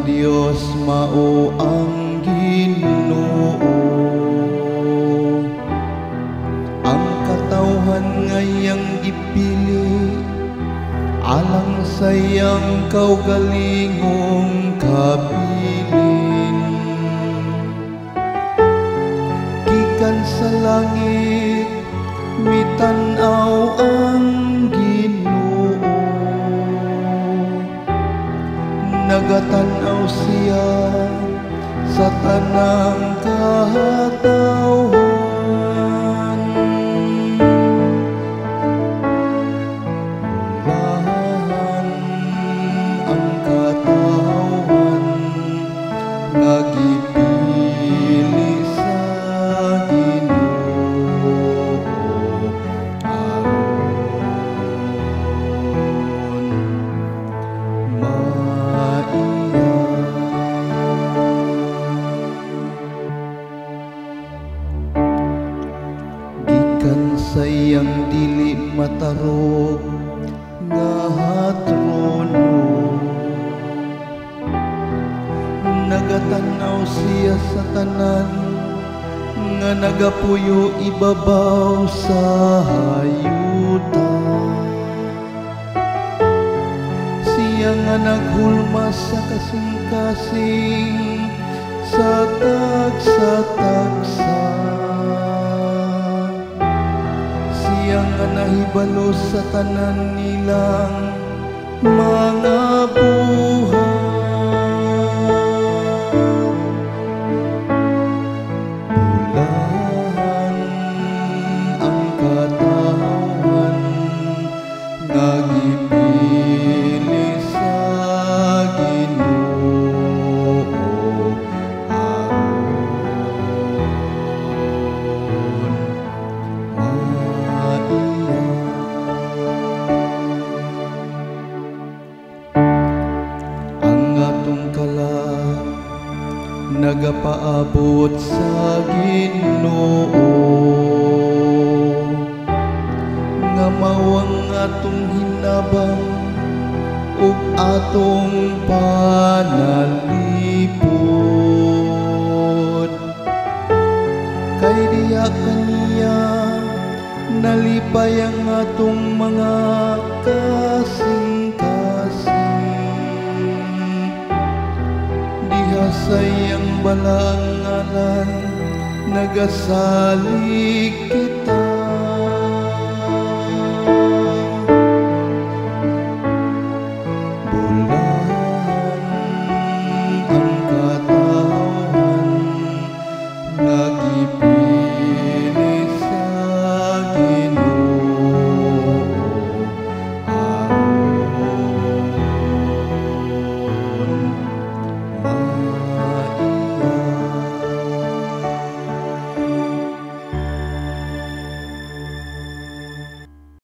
Dios mao ang Ginoo. Ang katawhan ngayang gipili alang sayang kaugalingong kabilin. Gikan sa langit mitanaw ang Ginoo, nagatanaw siya sa tanang katawhan. Bulahan ang katawhan nga gipili sa Ginoo aron gikan sayang dili matarog nga trono, nagatanaw siya sa tanan nga nagapuyo ibabaw sa hayuta. Siya nga naghulma sa kasing-kasing sa tagsa-tagsa. Siya nga nahibalo sa tanan nilang mga buhat. Bulahan ang katawhan nga gipili sa Ginoo aron ang atong kalag nagapaabot sa Ginoo, nga mao ang atong hinabang ug atong panalipod. Kay diha kaniya nalipay ang atong mga kasing-kasing. Diha sayang balang ngalan nagasalig kita.